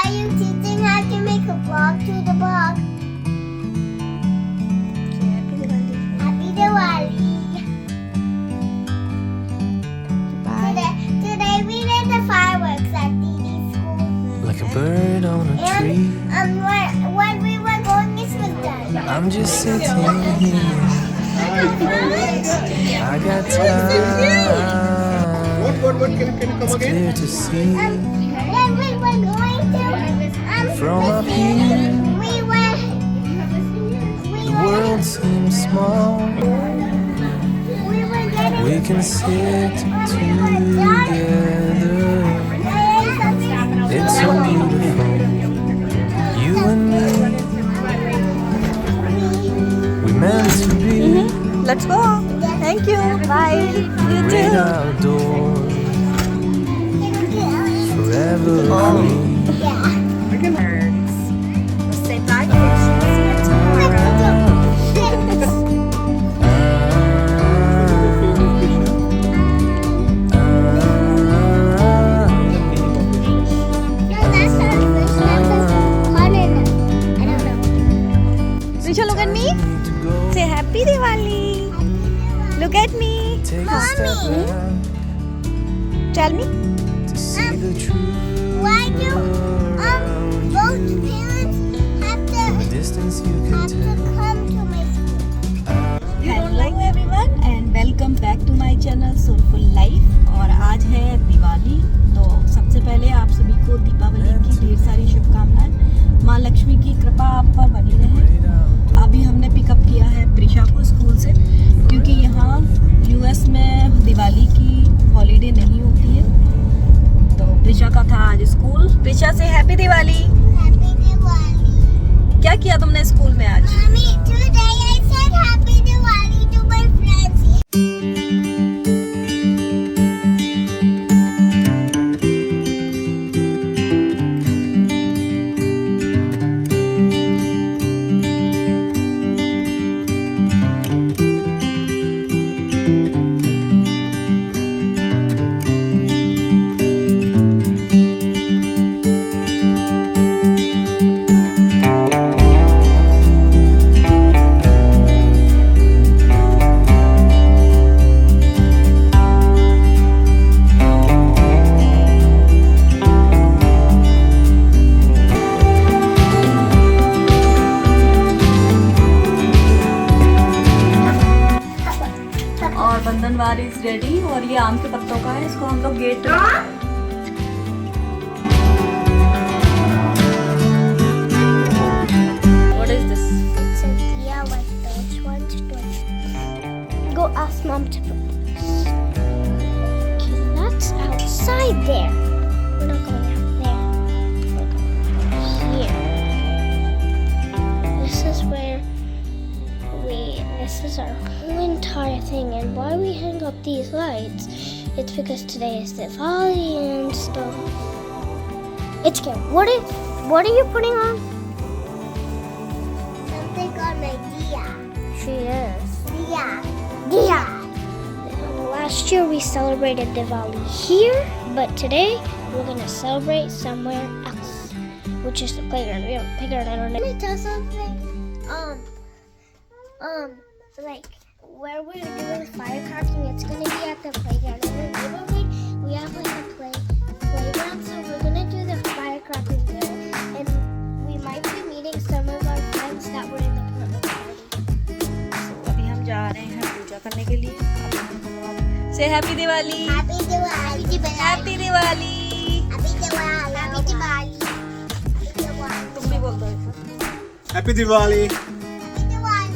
are you teaching how to make a vlog to the blog? Happy Diwali. Bye. Today we did the fireworks at Didi's school. Like a bird on a tree. And when we were going, this was done. I'm just sitting here. I got time. What? Can you come It's again? clear to see Then we were going to from up here. The world seems small. We were getting. We can sit together. It's so beautiful. You and me. We meant to be Let's go. Thank you. Bye. You great too. outdoors. Forever free. Say bye. Tomorrow. Risha, look at me. Say Happy Diwali. Look at me. Take a step Mommy. back Tell me. to see the truth. Why do both parents From a distance you can have to tell. come to my school? Hello everyone and welcome back to my channel Soulful Life। और आज है दिवाली, तो सबसे पहले आप सभी को दीपावली की ढेर सारी शुभकामनाएं। माँ लक्ष्मी की कृपा आप पर बनी रहे। अभी हमने पिकअप किया है प्रिशा को स्कूल से, क्योंकि यहाँ यूएस में दिवाली की हॉलीडे नहीं होती है, तो प्रिशा का था आज स्कूल। प्रिशा से हैप्पी दिवाली। Happy Diwali. क्या किया तुमने स्कूल में आज? Mommy, today I said Happy Diwali to my friends. और बंधनवार इज रेडी, और ये आम के पत्तों का है, इसको हम लोग gate What is this? It's a Dia like those ones. Go ask Mom to put this. Okay, that's outside there. We're not going out there. We're going here. This is where this is our whole entire thing, and why we hang up these lights, it's because today is Diwali and stuff. It's good. What are you putting on? Something on my Dia. She is. Dia. Last year we celebrated Diwali here, but today we're gonna celebrate somewhere else, which is the playground. We have a playground. I don't know. Can I tell something? Like where we're doing firecracking, it's gonna be at the playground. In the neighborhood, we have like a playground, so we're gonna do the firecracking there, and we might be meeting some of our friends that were in the Portland party. अभी हम जा रहे हैं पूजा करने के लिए। से happy Diwali. Happy Diwali! Happy Diwali. Happy Diwali! Happy Diwali! Happy Diwali! तुम भी बोल दो। Happy Diwali. Happy Diwali!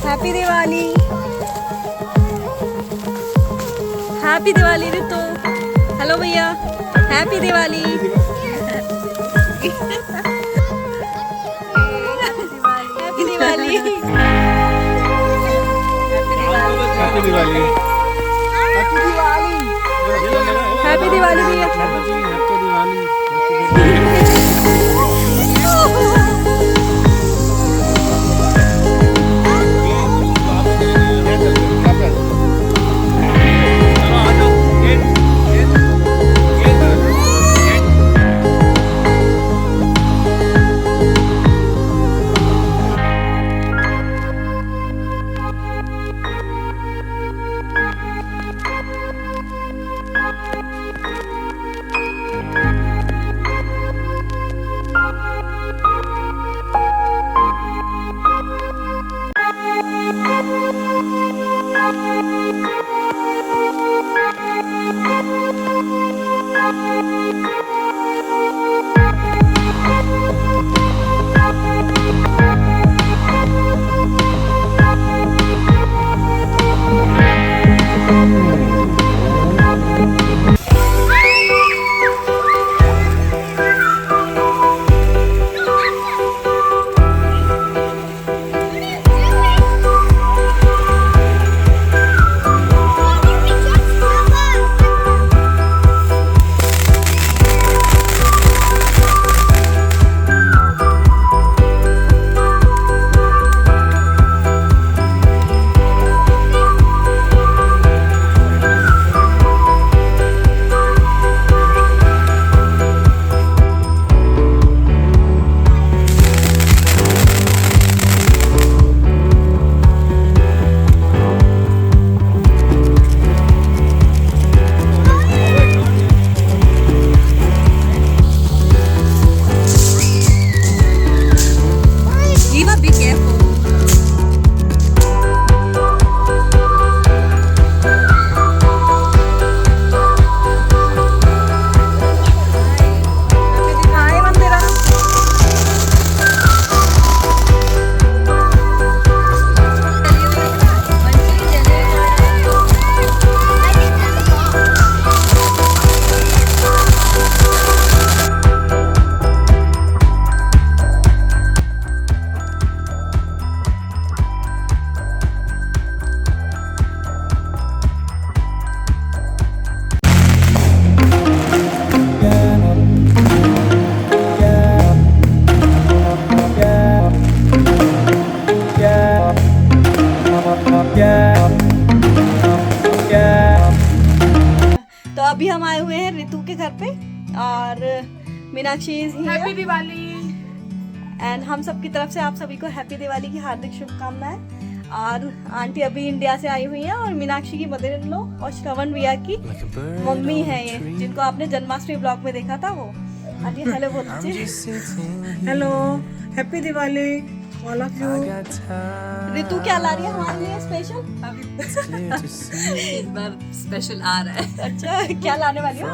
Happy Diwali, happy Diwali Ritu. Hello भैया, happy Diwali. Happy Diwali. Happy Diwali. Happy Diwali भैया। तो अभी हम आए हुए हैं रितु के घर पे और Meenakshi is here. Happy Diwali. And हम सब की तरफ से आप सभी को हैप्पी दिवाली की हार्दिक शुभकामनाएं। और आंटी अभी इंडिया से आई हुई हैं और मीनाक्षी की मदर इन लॉ और श्रवण भैया की मम्मी है ये, जिनको आपने जन्माष्टमी ब्लॉग में देखा था। वो आंटी हेलो बोल दीजिए। Hello, happy Diwali all of you. Ritu क्या ला रही है हमारे लिए स्पेशल? इस बार स्पेशल आ रहा है। अच्छा, क्या लाने वाली हो?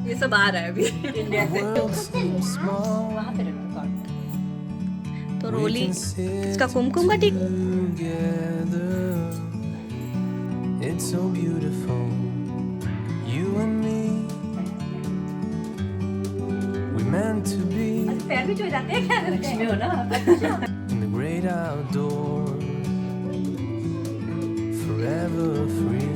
ये सब आ रहा है अभी इंडिया से। वहाँ पे रखो कार्ड। तो रोली इसका कुमकुम का टिक। It's so beautiful, you and me. We meant to be पैर भी चो जाते हैं क्या? लक्ष्मी हो ना। in the great outdoors, forever free.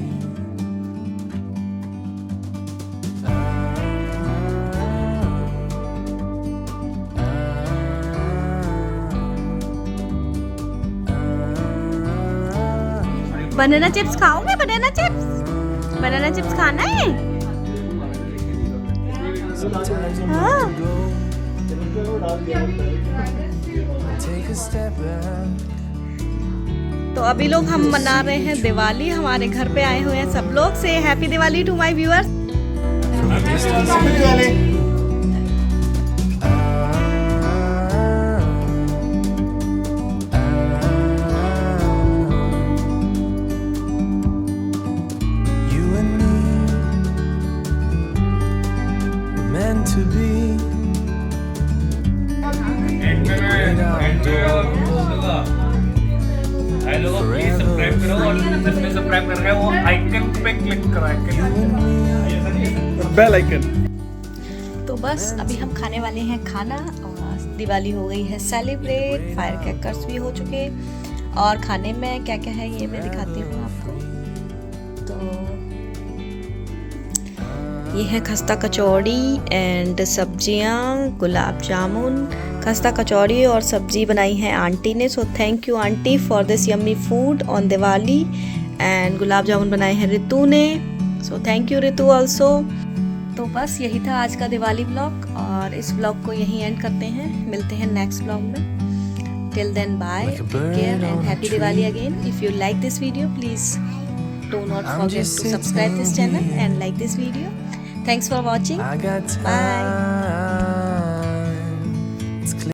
Banana chips खाओगे? बनाना चिप्स खाना है? हाँ। तो अभी लोग हम मना रहे हैं दिवाली, हमारे घर पे आए हुए हैं सब लोग। से happy Diwali to my viewers. To be hello please subscribe करो और जिसने सब्सक्राइब कर रहा है वो आइकन पे क्लिक करा बेल आइकन। तो बस अभी हम खाने वाले हैं खाना और दिवाली हो गई है सेलिब्रेट, फायर क्रैकर्स भी हो चुके और खाने में क्या क्या है ये मैं दिखाती हूँ आपको। तो ये है खस्ता कचौड़ी एंड सब्जियाँ, गुलाब जामुन। खस्ता कचौड़ी और सब्जी बनाई है आंटी ने, so thank you aunty for this yummy food on Diwali. And gulab jamun बनाए हैं रितु ने, so thank you Ritu also. तो बस यही था आज का दिवाली ब्लॉग और इस ब्लॉग को यहीं एंड करते हैं। मिलते हैं नेक्स्ट ब्लॉग में। Till then bye, take care and happy Diwali again. If you like this video please do not forget to subscribe this channel and like this video. Thanks for watching. Bye.